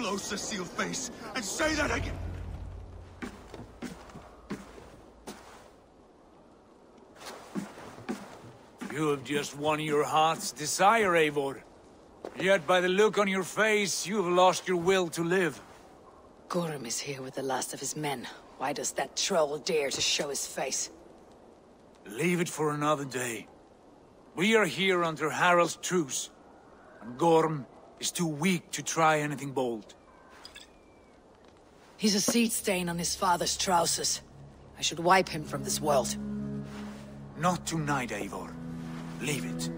closer, seal-face, and say that again! You have just won your heart's desire, Eivor. Yet by the look on your face, you have lost your will to live. Gorm is here with the last of his men. Why does that troll dare to show his face? Leave it for another day. We are here under Harald's truce, and Gorm is too weak to try anything bold. He's a seed stain on his father's trousers. I should wipe him from this world. Not tonight, Eivor. Leave it.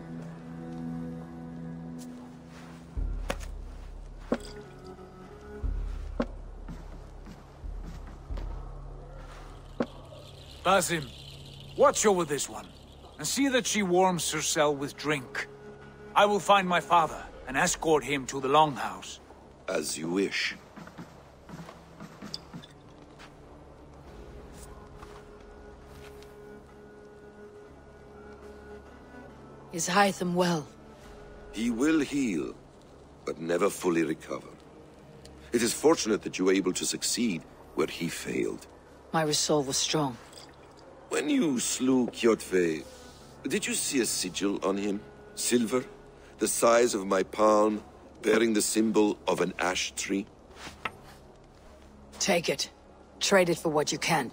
Basim, watch over this one, and see that she warms herself with drink. I will find my father, and escort him to the Longhouse. As you wish. Is Hytham well? He will heal, but never fully recover. It is fortunate that you were able to succeed where he failed. My resolve was strong. When you slew Kjotve, did you see a sigil on him? Silver? The size of my palm, bearing the symbol of an ash tree? Take it. Trade it for what you can.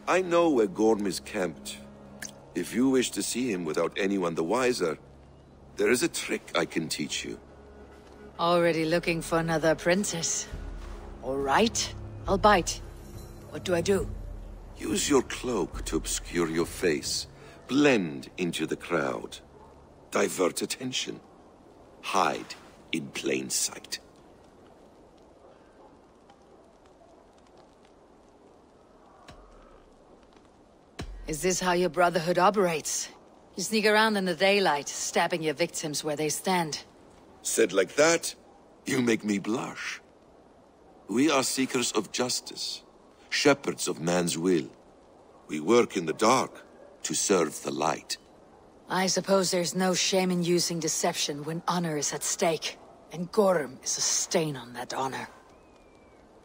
I know where Gorm is camped. If you wish to see him without anyone the wiser, there is a trick I can teach you. Already looking for another apprentice. All right, I'll bite. What do I do? Use your cloak to obscure your face. Blend into the crowd. Divert attention. Hide in plain sight. Is this how your Brotherhood operates? You sneak around in the daylight, stabbing your victims where they stand. Said like that, you make me blush. We are seekers of justice, shepherds of man's will. We work in the dark to serve the light. I suppose there's no shame in using deception when honor is at stake, and Gorm is a stain on that honor.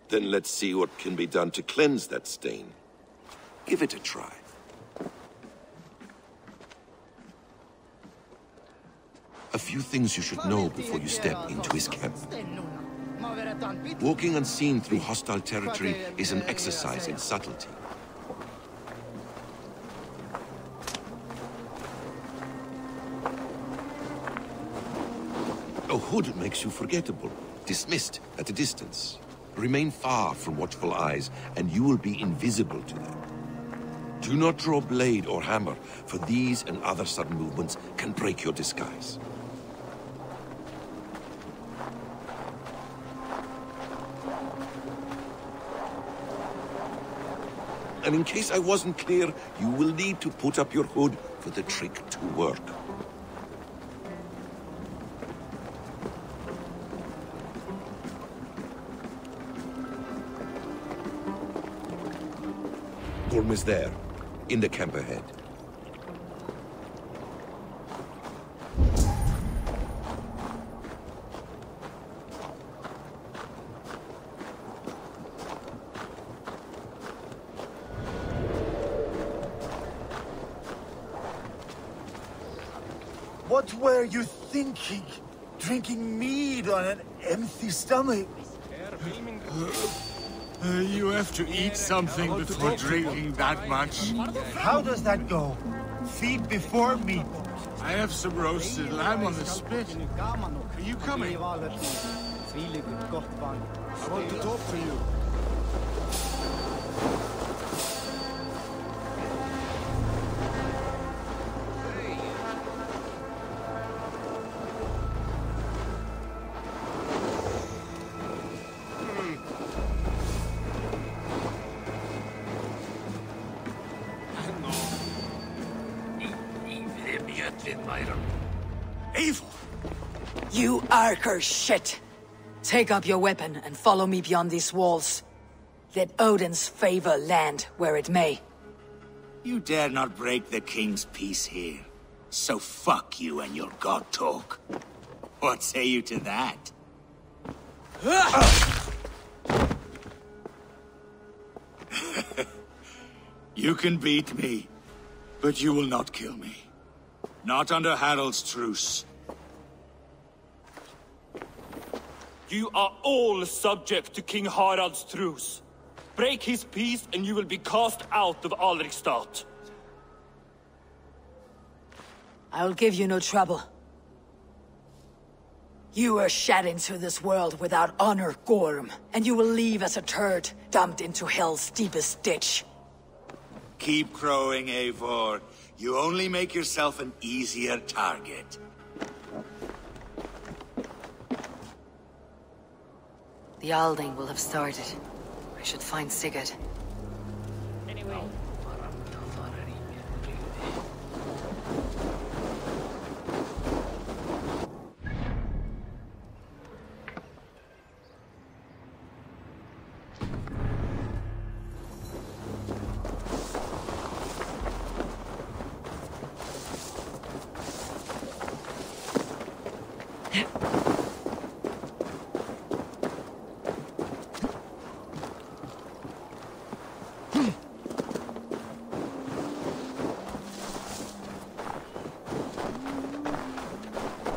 Then let's see what can be done to cleanse that stain. Give it a try. A few things you should know before you step into his camp. Walking unseen through hostile territory is an exercise in subtlety. A hood makes you forgettable, dismissed at a distance. Remain far from watchful eyes, and you will be invisible to them. Do not draw blade or hammer, for these and other sudden movements can break your disguise. And in case I wasn't clear, you will need to put up your hood for the trick to work. Gorm is there, in the camp ahead. What were you thinking? Drinking mead on an empty stomach? You have to eat something before drinking that much. How does that go? Feed before meat. I have some roasted lamb on the spit. Are you coming? I want to talk to you. Eivor! You Archer shit! Take up your weapon and follow me beyond these walls. Let Odin's favor land where it may. You dare not break the king's peace here. So fuck you and your god talk. What say you to that? You can beat me, but you will not kill me. Not under Harold's truce. You are all subject to King Harald's truce. Break his peace and you will be cast out of Alrikstad. I will give you no trouble. You were shed into this world without honor, Gorm, and you will leave as a turd, dumped into hell's deepest ditch. Keep crowing, Eivor. You only make yourself an easier target. The Alding will have started. I should find Sigurd. Anyway.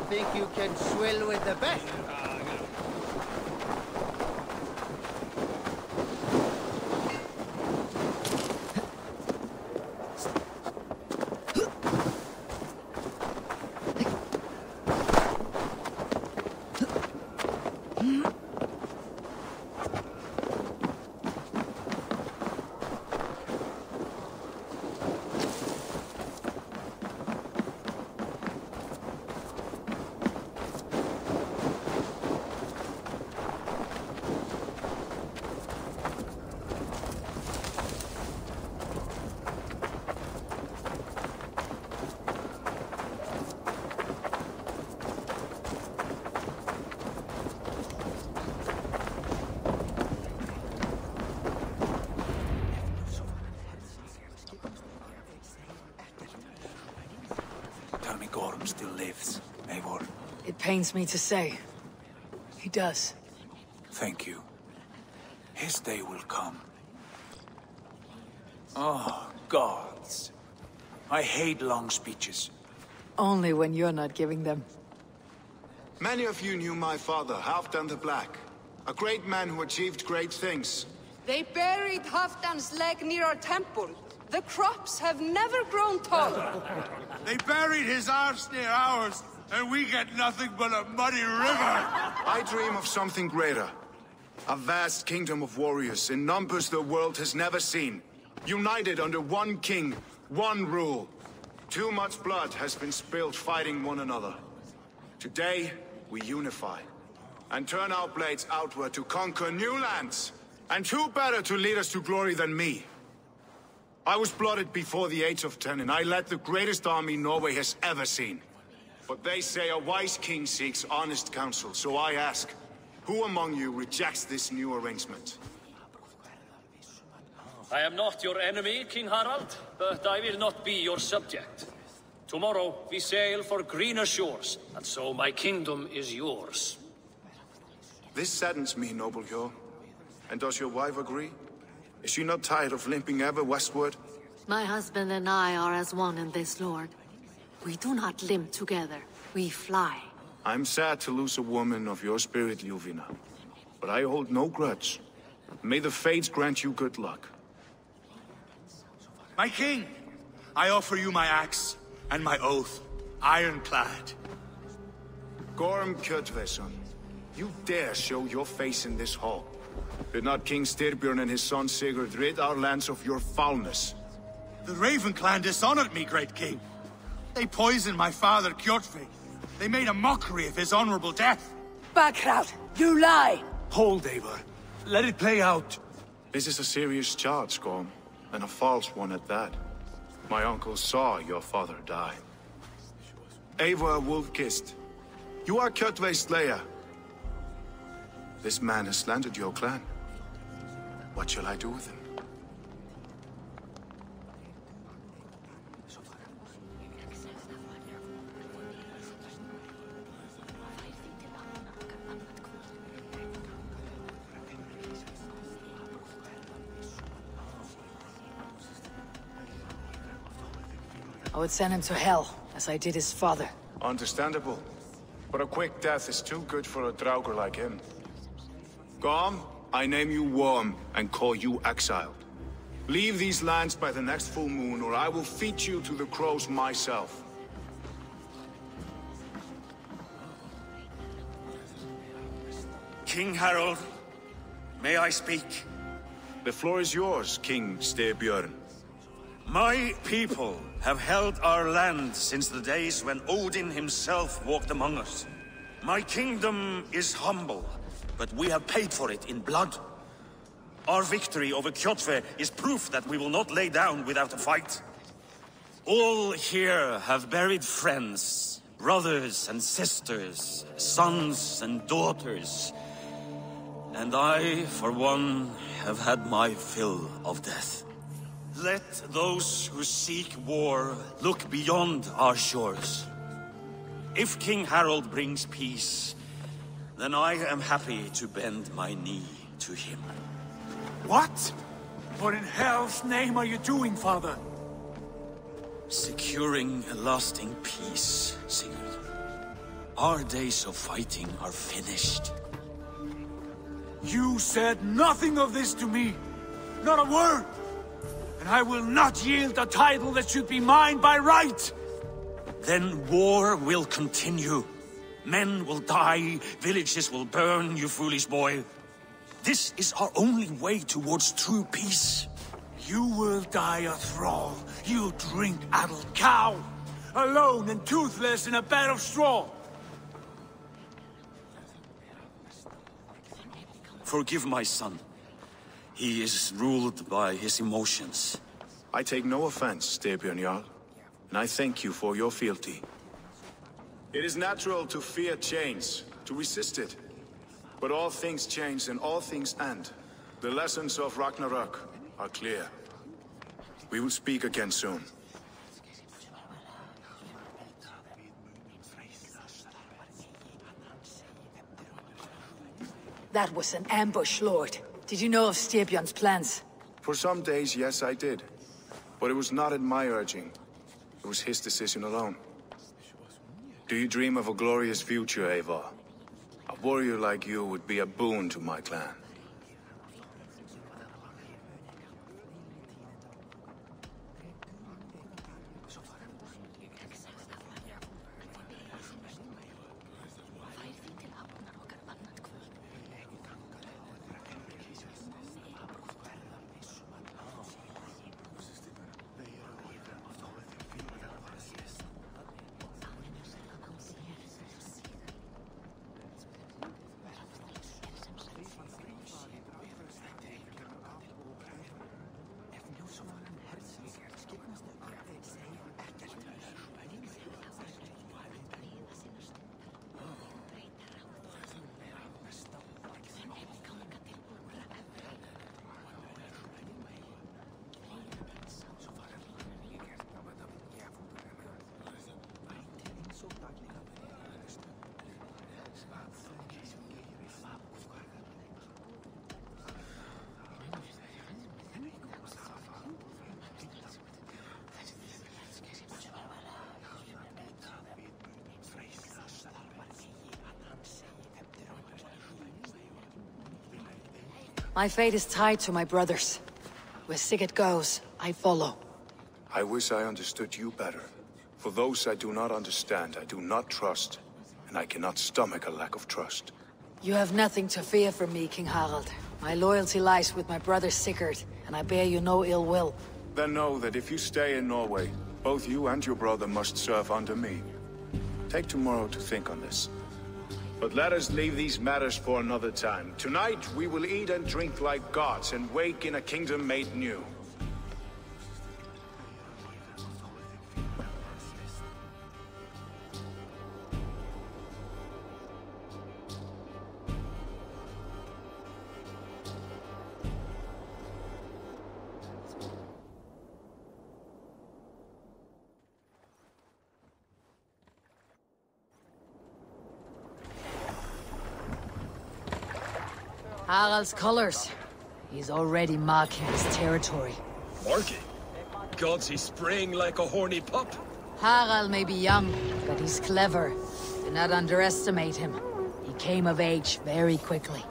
Think you can swill with the best? Tell me Gorm still lives, Eivor. It pains me to say. He does. Thank you. His day will come. Oh, gods. I hate long speeches. Only when you're not giving them. Many of you knew my father, Halfdan the Black. A great man who achieved great things. They buried Halfdan's leg near our temple. The crops have never grown tall. They buried his arse near ours, and we get nothing but a muddy river. I dream of something greater. A vast kingdom of warriors in numbers the world has never seen. United under one king, one rule. Too much blood has been spilled fighting one another. Today, we unify. And turn our blades outward to conquer new lands. And who better to lead us to glory than me? I was blooded before the age of 10, and I led the greatest army Norway has ever seen. But they say a wise king seeks honest counsel, so I ask, who among you rejects this new arrangement? I am not your enemy, King Harald, but I will not be your subject. Tomorrow we sail for greener shores, and so my kingdom is yours. This saddens me, noble Hjor. And does your wife agree? Is she not tired of limping ever westward? My husband and I are as one in this, Lord. We do not limp together, we fly. I'm sad to lose a woman of your spirit, Ljuvina. But I hold no grudge. May the fates grant you good luck. My king, I offer you my axe and my oath, ironclad. Gorm Kjotveson, you dare show your face in this hall. Did not King Styrbjörn and his son Sigurd rid our lands of your foulness? The Raven clan dishonored me, great king. They poisoned my father, Kjotve. They made a mockery of his honorable death. Backrout! You lie! Hold, Eivor. Let it play out. This is a serious charge, Gorm, and a false one at that. My uncle saw your father die. Eivor Wolf-Kissed, you are Kjotve's slayer. This man has slandered your clan. What shall I do with him? I would send him to hell, as I did his father. Understandable. But a quick death is too good for a Draugr like him. Gorm, I name you Worm and call you exiled. Leave these lands by the next full moon, or I will feed you to the crows myself. King Harold, may I speak? The floor is yours, King Styrbjörn. My people have held our land since the days when Odin himself walked among us. My kingdom is humble, but we have paid for it in blood. Our victory over Kjotve is proof that we will not lay down without a fight. All here have buried friends, brothers and sisters, sons and daughters. And I, for one, have had my fill of death. Let those who seek war look beyond our shores. If King Harold brings peace, then I am happy to bend my knee to him. What? What in hell's name are you doing, father? Securing a lasting peace, Sigurd. Our days of fighting are finished. You said nothing of this to me. Not a word. And I will not yield a title that should be mine by right. Then war will continue. Men will die, villages will burn, you foolish boy. This is our only way towards true peace. You will die a thrall. You'll drink addled cow. Alone and toothless in a bed of straw. Forgive my son. He is ruled by his emotions. I take no offense, Styrbjörn Jarl, and I thank you for your fealty. It is natural to fear change, to resist it. But all things change and all things end. The lessons of Ragnarok are clear. We will speak again soon. That was an ambush, Lord. Did you know of Styrbjörn's plans? For some days, yes, I did. But it was not at my urging. It was his decision alone. Do you dream of a glorious future, Eivor? A warrior like you would be a boon to my clan. My fate is tied to my brothers. Where Sigurd goes, I follow. I wish I understood you better. For those I do not understand, I do not trust, and I cannot stomach a lack of trust. You have nothing to fear from me, King Harald. My loyalty lies with my brother Sigurd, and I bear you no ill will. Then know that if you stay in Norway, both you and your brother must serve under me. Take tomorrow to think on this. But let us leave these matters for another time. Tonight, we will eat and drink like gods and wake in a kingdom made new. Harald's colors. He's already marking his territory. Marking? gods, he's spraying like a horny pup. Harald may be young, but he's clever. Do not underestimate him. He came of age very quickly.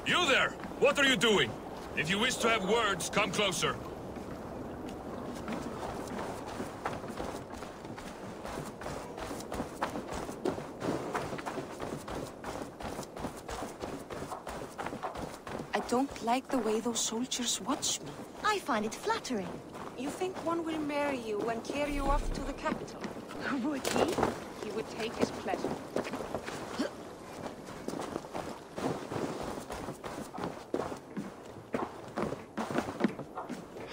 You there! What are you doing? If you wish to have words, come closer. I don't like the way those soldiers watch me. I find it flattering. You think one will marry you and carry you off to the capital? Would he? He would take his pleasure.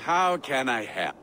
How can I help?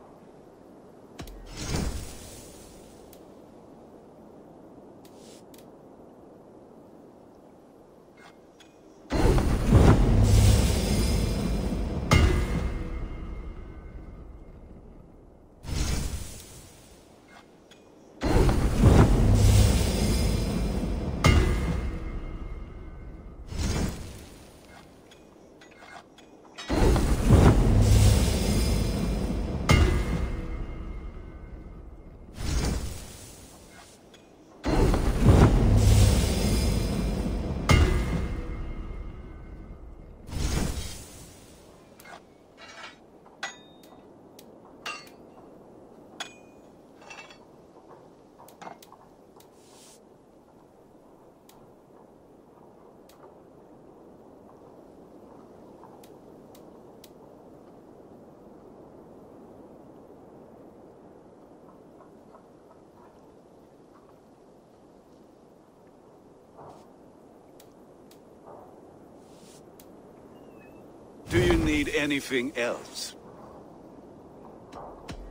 Do you need anything else?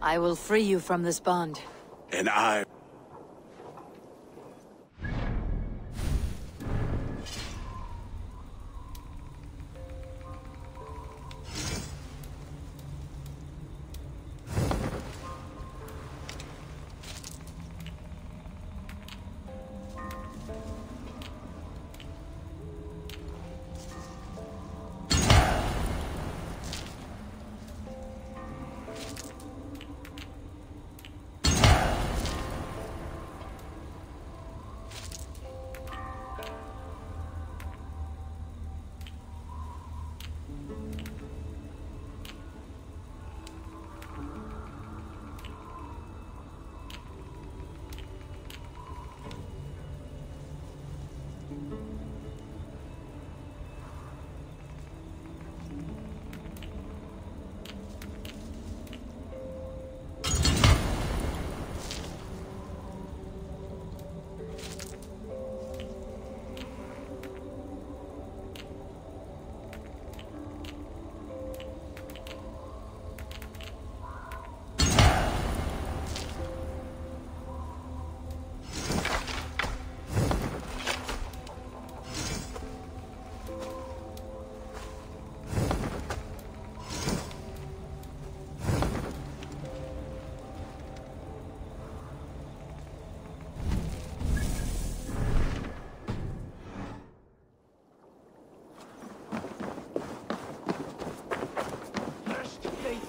I will free you from this bond. And I...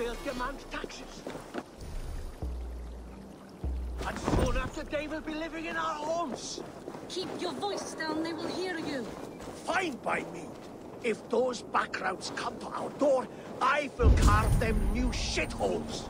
they'll demand taxes. And soon after, they will be living in our homes. Keep your voice down, they will hear you. Fine by me. If those backgrounds come to our door, I will carve them new shitholes.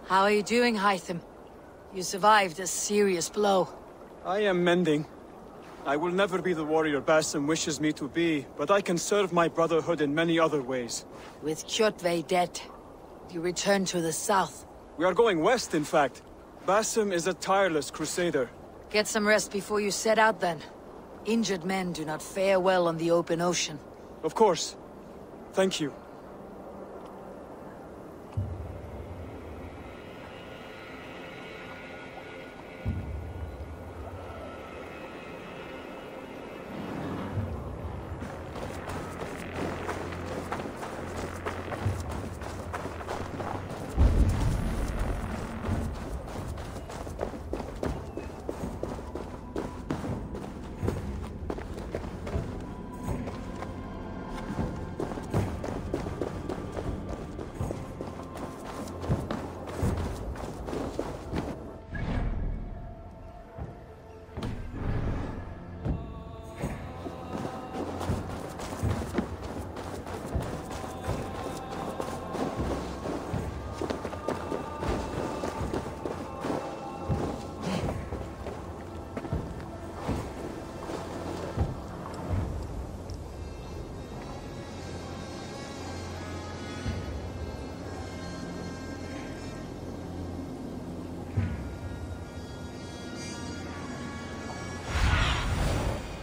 How are you doing, Hytham? You survived a serious blow. I am mending. I will never be the warrior Basim wishes me to be, but I can serve my brotherhood in many other ways. With Kjotve dead, you return to the south. We are going west, in fact. Basim is a tireless crusader. Get some rest before you set out, then. Injured men do not fare well on the open ocean. Of course. Thank you.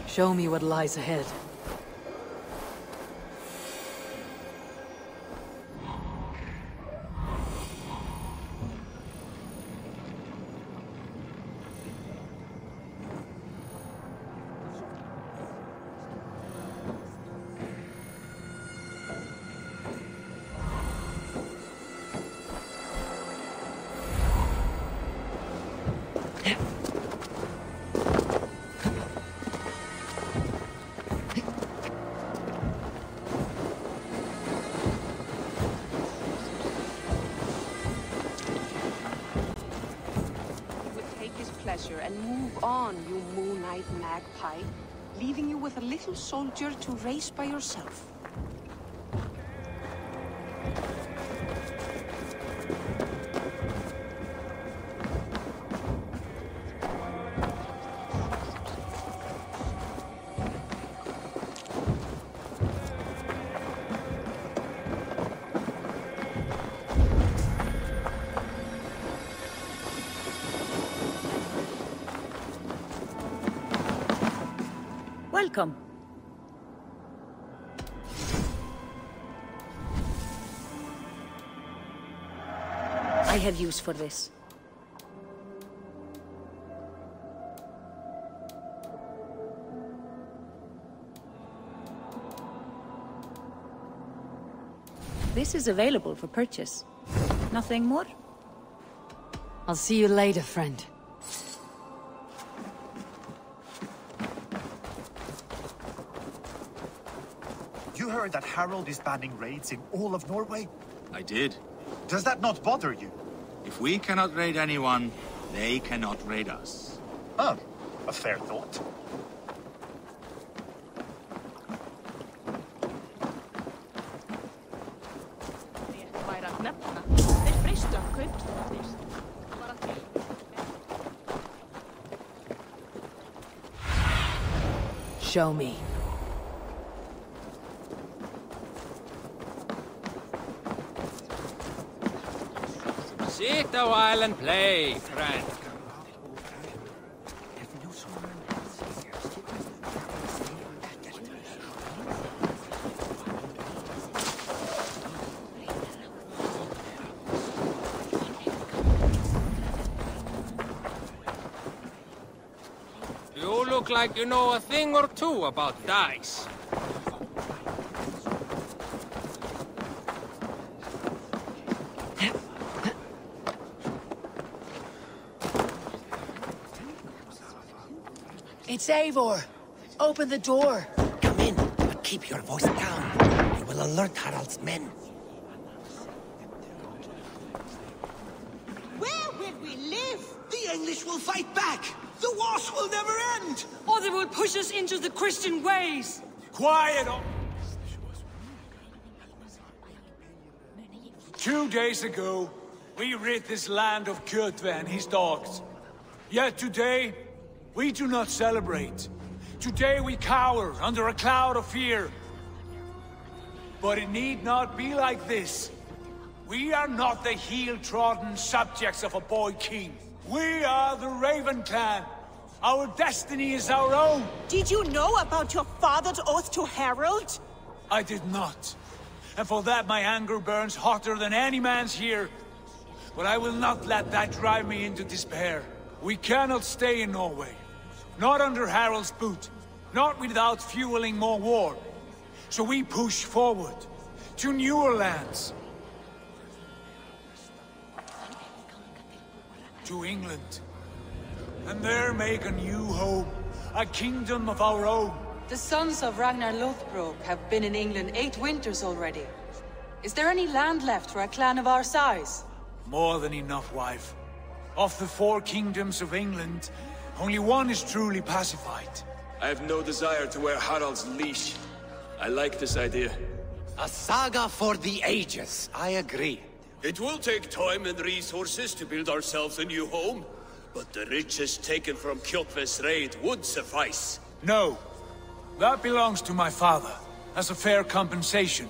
Show me what lies ahead. And move on, you moon-eyed magpie, leaving you with a little soldier to race by yourself. Welcome. I have use for this. This is available for purchase. Nothing more? I'll see you later, friend. You heard that Harold is banning raids in all of Norway? I did. Does that not bother you? If we cannot raid anyone, they cannot raid us. Oh, a fair thought. Show me. Sit a while and play, friend. You look like you know a thing or two about dice. It's Eivor. Open the door. Come in, but keep your voice down. I will alert Harald's men. Where will we live? The English will fight back! The wars will never end! Or they will push us into the Christian ways! Quiet! 2 days ago, we rid this land of Kjotve and his dogs. Yet today, we do not celebrate. Today we cower under a cloud of fear. But it need not be like this. We are not the heel-trodden subjects of a boy king. We are the Raven clan. Our destiny is our own. Did you know about your father's oath to Harald? I did not. And for that my anger burns hotter than any man's here. But I will not let that drive me into despair. We cannot stay in Norway. Not under Harald's boot. Not without fueling more war. So we push forward. To newer lands. To England. And there make a new home. A kingdom of our own. The sons of Ragnar Lothbrok have been in England 8 winters already. Is there any land left for a clan of our size? More than enough, wife. Of the 4 kingdoms of England, only one is truly pacified. I have no desire to wear Harald's leash. I like this idea. A saga for the ages, I agree. It will take time and resources to build ourselves a new home, but the riches taken from Kjotve's raid would suffice. No. That belongs to my father, as a fair compensation.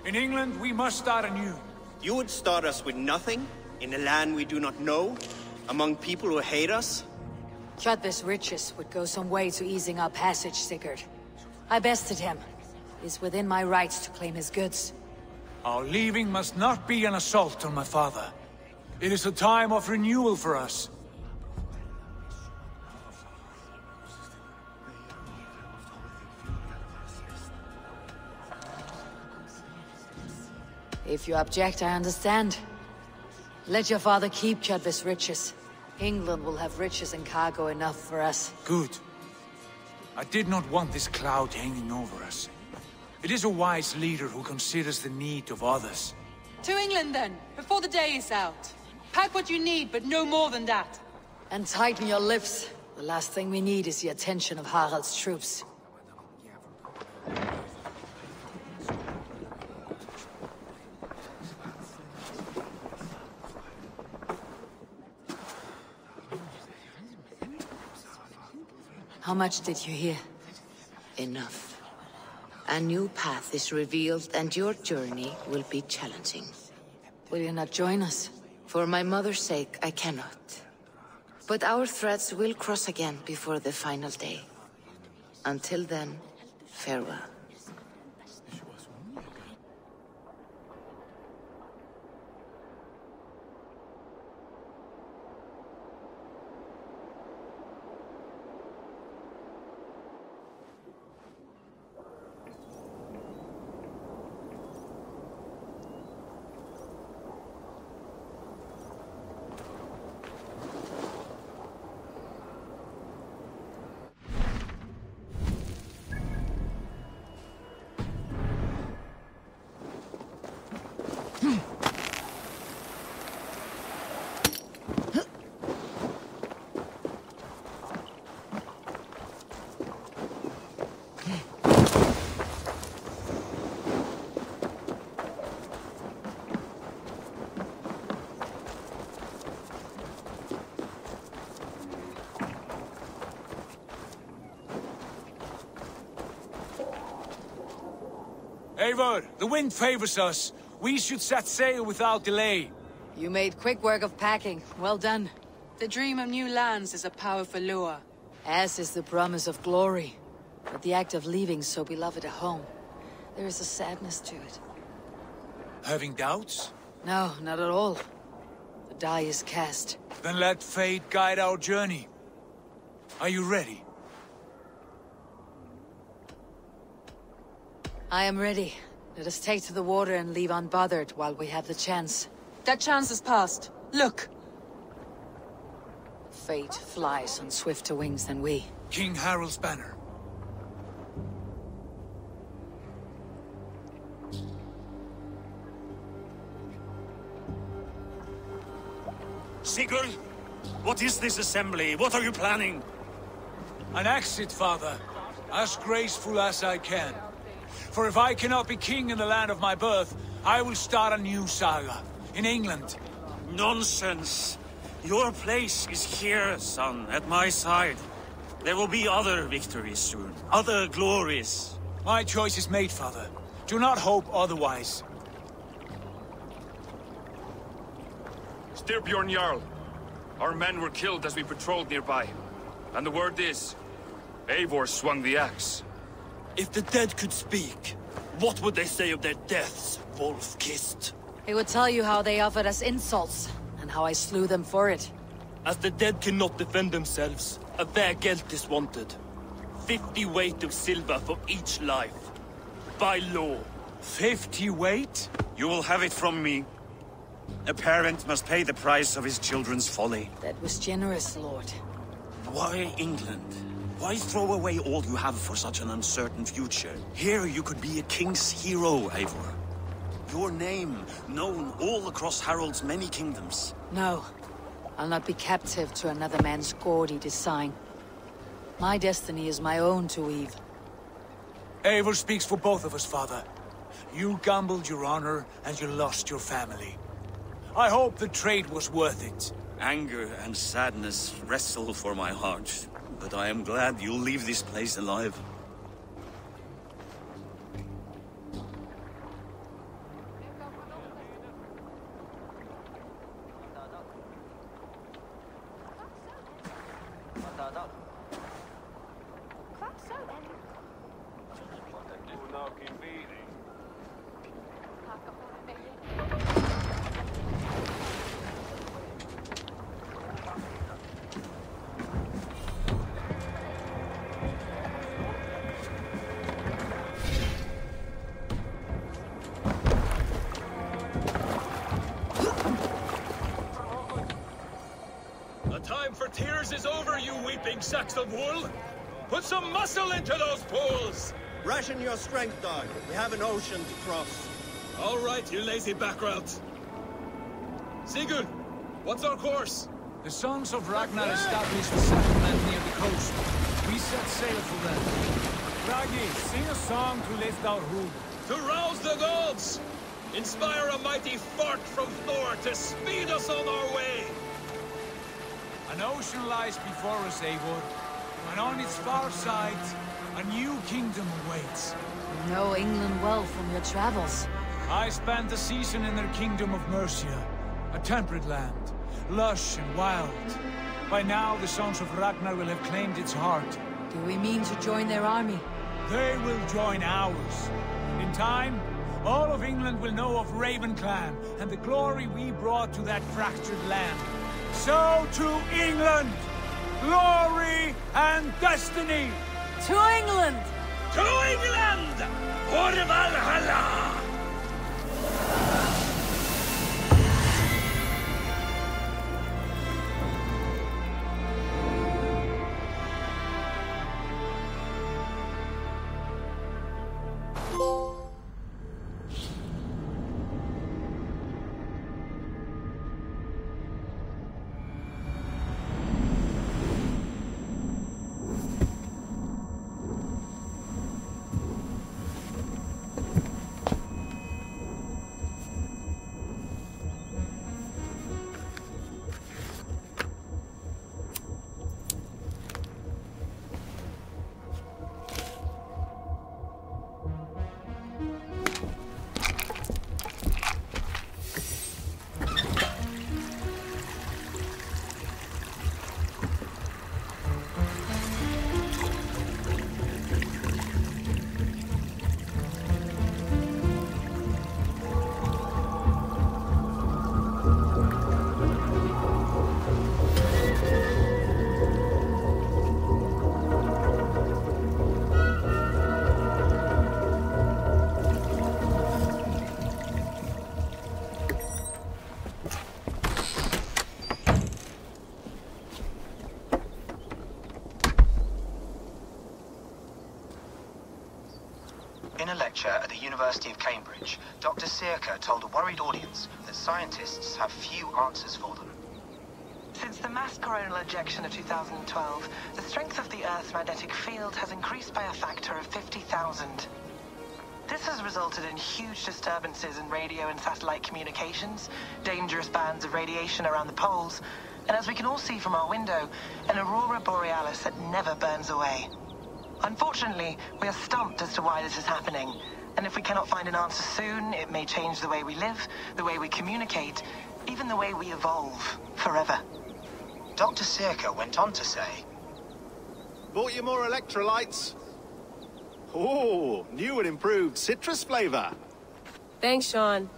In England, we must start anew. You would start us with nothing? In a land we do not know? Among people who hate us? Kjotve's riches would go some way to easing our passage, Sigurd. I bested him. It is within my rights to claim his goods. Our leaving must not be an assault on my father. It is a time of renewal for us. If you object, I understand. Let your father keep Kjotve's riches. England will have riches and cargo enough for us. Good. I did not want this cloud hanging over us. It is a wise leader who considers the need of others. To England then, before the day is out. Pack what you need, but no more than that. And tighten your lips. The last thing we need is the attention of Harald's troops. How much did you hear? Enough. A new path is revealed, and your journey will be challenging. Will you not join us? For my mother's sake, I cannot. But our threads will cross again before the final day. Until then, farewell. Eivor, the wind favors us. We should set sail without delay. You made quick work of packing. Well done. The dream of new lands is a powerful lure. As is the promise of glory. But the act of leaving so beloved a home, there is a sadness to it. Having doubts? No, not at all. The die is cast. Then let fate guide our journey. Are you ready? I am ready. Let us take to the water and leave unbothered while we have the chance. That chance is past. Look! Fate flies on swifter wings than we. King Harald's banner. Sigurd, what is this assembly? What are you planning? An exit, father. As graceful as I can. For if I cannot be king in the land of my birth, I will start a new saga. In England. Nonsense. Your place is here, son, at my side. There will be other victories soon. Other glories. My choice is made, father. Do not hope otherwise. Styrbjorn Jarl. Our men were killed as we patrolled nearby. And the word is, Eivor swung the axe. If the dead could speak, what would they say of their deaths, wolf-kissed? They would tell you how they offered us insults, and how I slew them for it. As the dead cannot defend themselves, a vergelt is wanted. 50 weight of silver for each life. By law. 50 weight? You will have it from me. A parent must pay the price of his children's folly. That was generous, Lord. Why England? Why throw away all you have for such an uncertain future? Here you could be a king's hero, Eivor. Your name known all across Harald's many kingdoms. No. I'll not be captive to another man's gaudy design. My destiny is my own to weave. Eivor speaks for both of us, father. You gambled your honor, and you lost your family. I hope the trade was worth it. Anger and sadness wrestle for my heart, but I am glad you'll leave this place alive. Tears is over, you weeping sacks of wool! Put some muscle into those pools! Ration your strength, dog. We have an ocean to cross. All right, you lazy backrout. Sigurd, what's our course? The sons of Ragnar established a settlement near the coast. We set sail for them. Raggi, sing a song to lift our hood. To rouse the gods! Inspire a mighty fart from Thor to speed us on our way! An ocean lies before us, Eivor, and on its far side, a new kingdom awaits. You know England well from your travels. I spent a season in their kingdom of Mercia, a temperate land, lush and wild. By now, the sons of Ragnar will have claimed its heart. Do we mean to join their army? They will join ours. In time, all of England will know of Ravenclan and the glory we brought to that fractured land. So to England! Glory and destiny! To England! To England! For Valhalla! researcher at the University of Cambridge, Dr. Circa told a worried audience that scientists have few answers for them. Since the mass coronal ejection of 2012, the strength of the Earth's magnetic field has increased by a factor of 50,000. This has resulted in huge disturbances in radio and satellite communications, dangerous bands of radiation around the poles, and as we can all see from our window, an aurora borealis that never burns away. Unfortunately, we are stumped as to why this is happening, and if we cannot find an answer soon, it may change the way we live, the way we communicate, even the way we evolve, forever. Dr. Circa went on to say, "Bought you more electrolytes? Oh, new and improved citrus flavor." Thanks, Sean.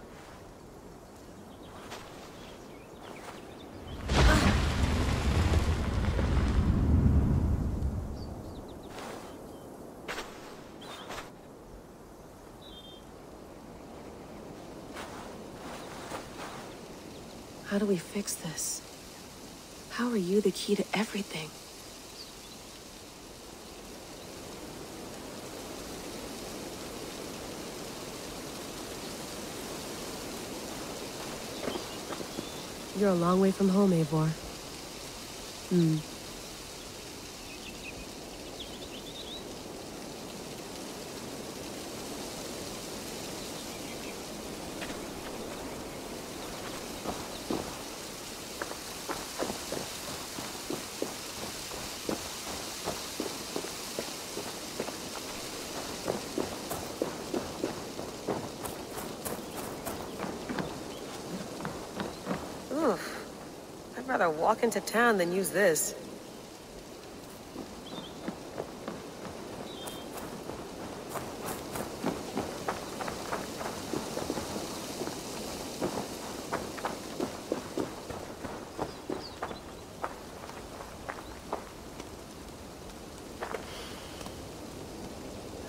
How do we fix this? How are you the key to everything? You're a long way from home, Eivor. I'd rather walk into town than use this.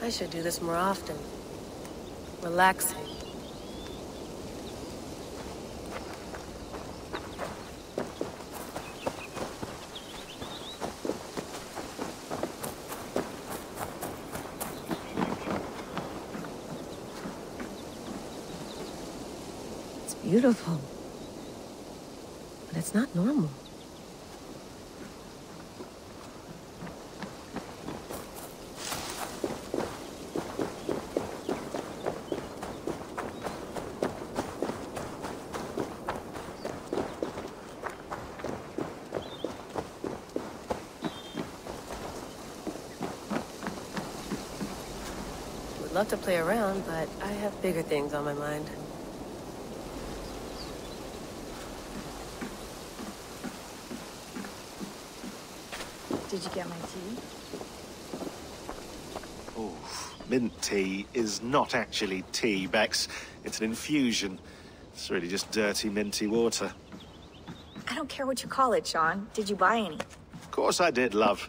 I should do this more often. Relaxing. Beautiful. But it's not normal. Would love to play around, but I have bigger things on my mind. Did you get my tea? Oh, mint tea is not actually tea, Bex. It's an infusion. It's really just dirty, minty water. I don't care what you call it, Sean. Did you buy any? Of course I did, love.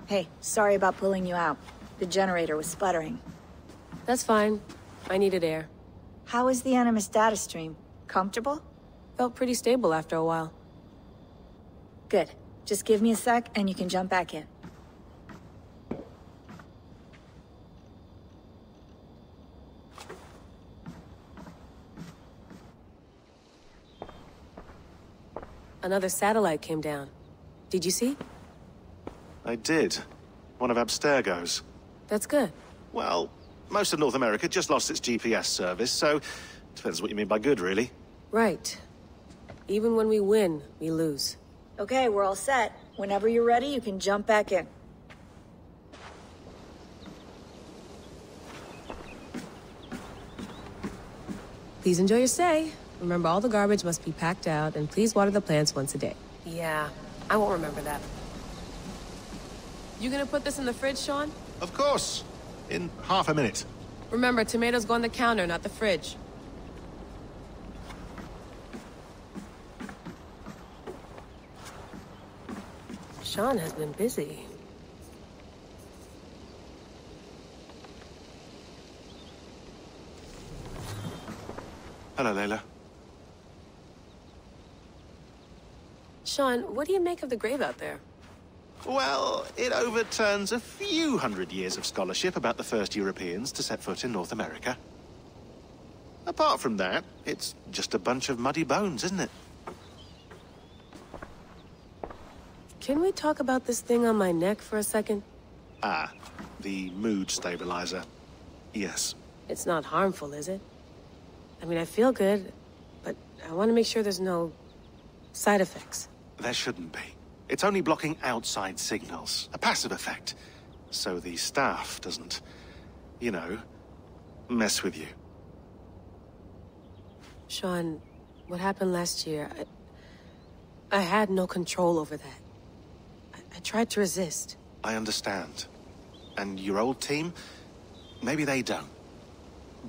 Hey, sorry about pulling you out. The generator was sputtering. That's fine. I needed air. How was the Animus data stream? Comfortable? Felt pretty stable after a while. Good. Just give me a sec and you can jump back in. Another satellite came down. Did you see? I did. One of Abstergo's. That's good. Well, most of North America just lost its GPS service, so depends what you mean by good, really. Right. Even when we win, we lose. Okay, we're all set. Whenever you're ready, you can jump back in. Please enjoy your stay. Remember, all the garbage must be packed out, and please water the plants once a day. Yeah, I won't remember that. You gonna put this in the fridge, Sean? Of course. In half a minute. Remember, tomatoes go on the counter, not the fridge. Sean has been busy. Hello, Layla. Sean, what do you make of the grave out there? Well, it overturns a few hundred years of scholarship about the first Europeans to set foot in North America. Apart from that, it's just a bunch of muddy bones, isn't it? Can we talk about this thing on my neck for a second? Ah, the mood stabilizer. Yes. It's not harmful, is it? I mean, I feel good, but I want to make sure there's no side effects. There shouldn't be. It's only blocking outside signals, a passive effect. So the staff doesn't, you know, mess with you. Sean, what happened last year, I had no control over that. I tried to resist. I understand. And your old team, maybe they don't.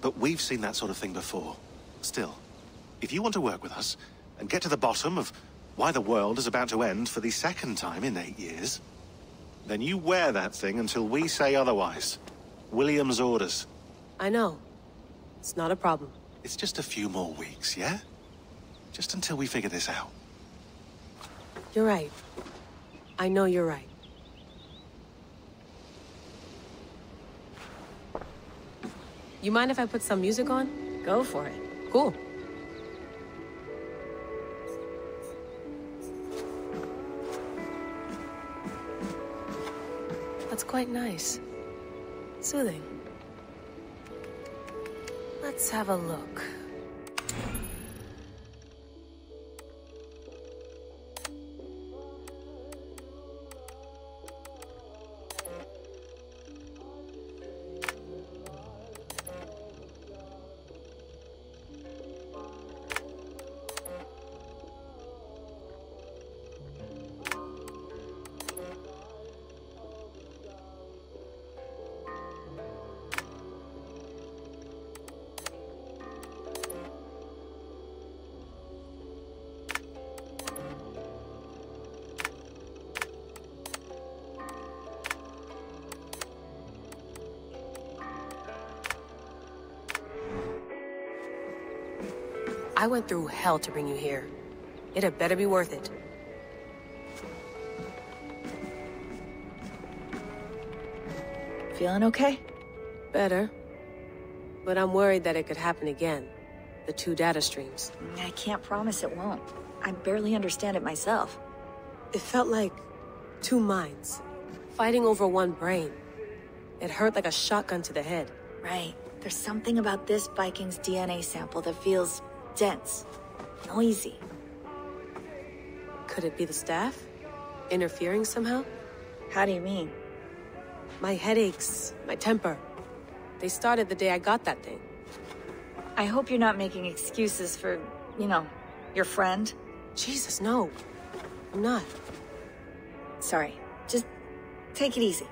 But we've seen that sort of thing before. Still, if you want to work with us and get to the bottom of why the world is about to end for the second time in 8 years, then you wear that thing until we say otherwise. William's orders. I know. It's not a problem. It's just a few more weeks, yeah? Just until we figure this out. You're right. I know you're right. You mind if I put some music on? Go for it. Cool. That's quite nice. Soothing. Let's have a look. I went through hell to bring you here. It had better be worth it. Feeling okay? Better. But I'm worried that it could happen again. The 2 data streams. I can't promise it won't. I barely understand it myself. It felt like 2 minds, fighting over 1 brain. It hurt like a shotgun to the head. Right. There's something about this Viking's DNA sample that feels dense, noisy. Could it be the staff? Interfering somehow? How do you mean? My headaches, my temper. They started the day I got that thing. I hope you're not making excuses for, you know, your friend. Jesus, no. I'm not. Sorry. Just take it easy.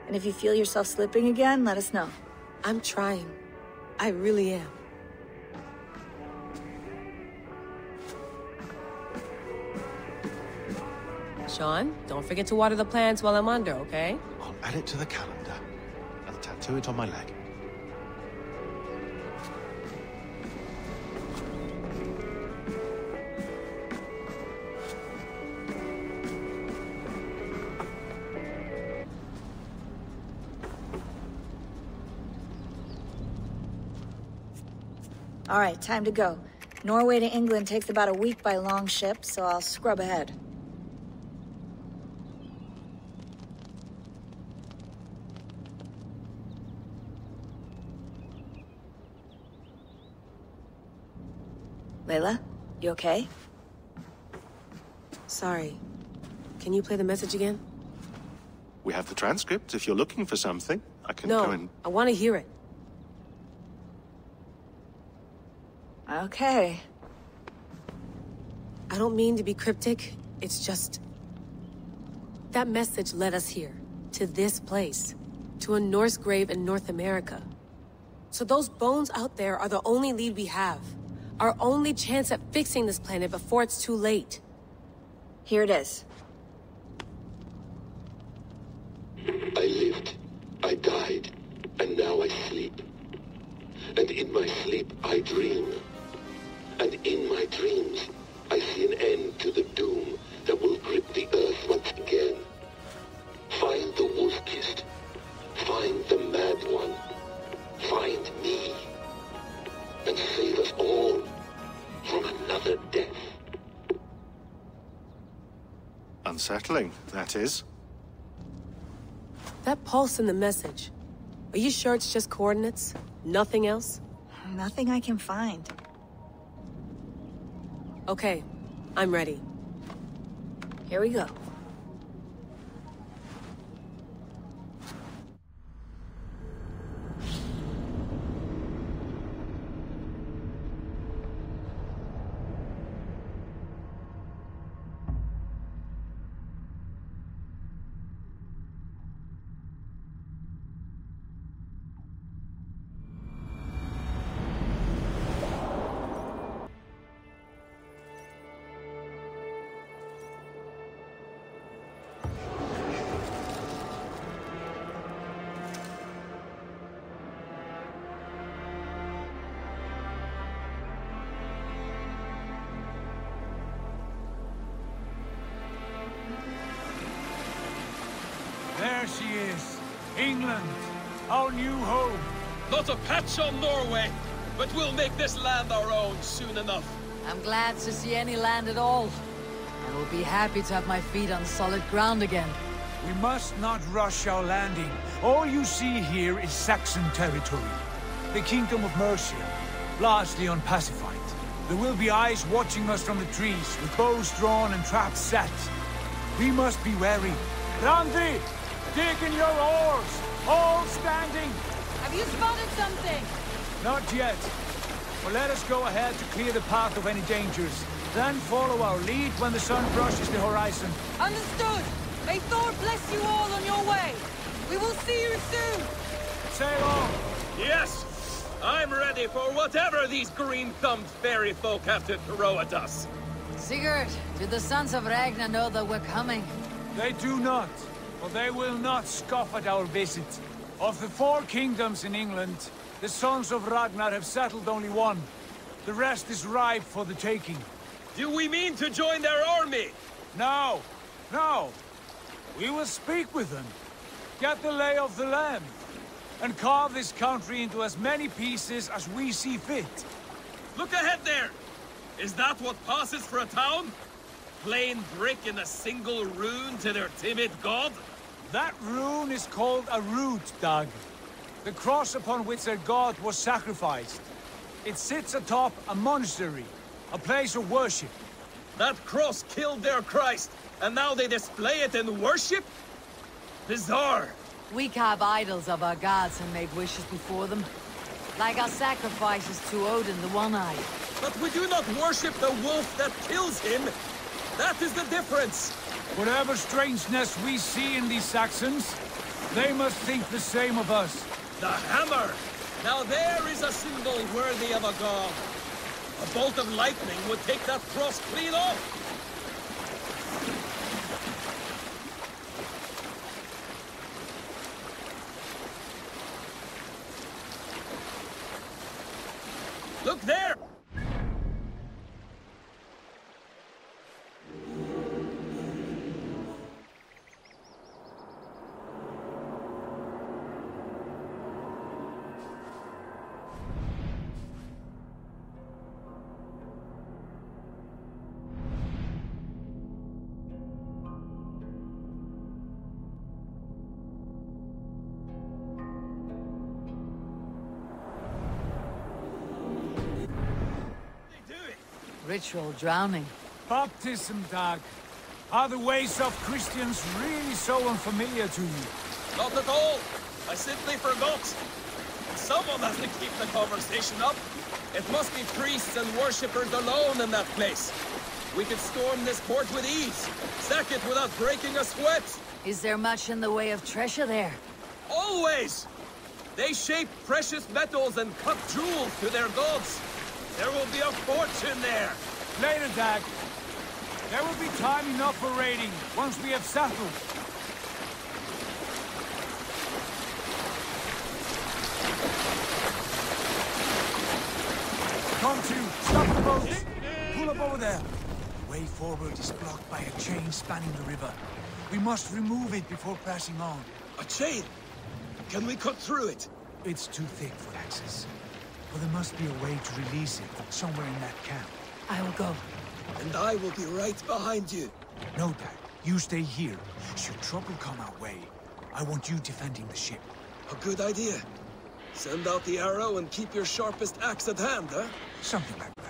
And if you feel yourself slipping again, let us know. I'm trying. I really am. Sean, don't forget to water the plants while I'm under, okay? I'll add it to the calendar and tattoo it on my leg. All right, time to go. Norway to England takes about a week by long ship, so I'll scrub ahead. Layla, you okay? Sorry. Can you play the message again? We have the transcript. If you're looking for something, I can go and... No, I want to hear it. Okay. I don't mean to be cryptic. It's just... that message led us here. To this place. To a Norse grave in North America. So those bones out there are the only lead we have. Our only chance at fixing this planet before it's too late. Here it is. I lived, I died, and now I sleep. And in my sleep I dream. And in my dreams, I see an end to the doom that will grip the Earth once again. Unsettling, that is. That pulse in the message. Are you sure it's just coordinates? Nothing else? Nothing I can find. Okay, I'm ready. Here we go. There she is. England, our new home. Not a patch on Norway, but we'll make this land our own soon enough. I'm glad to see any land at all. I will be happy to have my feet on solid ground again. We must not rush our landing. All you see here is Saxon territory. The Kingdom of Mercia, largely unpacified. There will be eyes watching us from the trees, with bows drawn and traps set. We must be wary. Randvi! Dig in your oars! All standing! Have you spotted something? Not yet. But let us go ahead to clear the path of any dangers. Then follow our lead when the sun brushes the horizon. Understood! May Thor bless you all on your way! We will see you soon! Sail on! Yes! I'm ready for whatever these green-thumbed fairy folk have to throw at us. Sigurd, do the sons of Ragnar know that we're coming? They do not. For they will not scoff at our visit. Of the 4 kingdoms in England, the sons of Ragnar have settled only one. The rest is ripe for the taking. Do we mean to join their army? No. No. We will speak with them. Get the lay of the land. And carve this country into as many pieces as we see fit. Look ahead there! Is that what passes for a town? Plain brick in a single rune to their timid god? That rune is called a root, Dag. The cross upon which their god was sacrificed. It sits atop a monastery, a place of worship. That cross killed their Christ, and now they display it in worship? Bizarre. We carve idols of our gods and make wishes before them. Like our sacrifices to Odin, the One-Eyed. But we do not worship the wolf that kills him. That is the difference. Whatever strangeness we see in these Saxons, they must think the same of us. The hammer! Now there is a symbol worthy of a god. A bolt of lightning would take that cross clean off. Look there! Ritual drowning. Baptism, Dag. Are the ways of Christians really so unfamiliar to you? Not at all. I simply forgot. Someone has to keep the conversation up. It must be priests and worshippers alone in that place. We could storm this port with ease. Sack it without breaking a sweat. Is there much in the way of treasure there? Always! They shape precious metals and cut jewels to their gods. There will be a fortune there. Later, Dag. There will be time enough for raiding, once we have settled. Come to, stop the boats. Pull up over there. The way forward is blocked by a chain spanning the river. We must remove it before passing on. A chain? Can we cut through it? It's too thick for access. But there must be a way to release it, somewhere in that camp. I will go. And I will be right behind you. No, Dag. You stay here. Should trouble come our way, I want you defending the ship. A good idea. Send out the arrow and keep your sharpest axe at hand, huh? Something like that.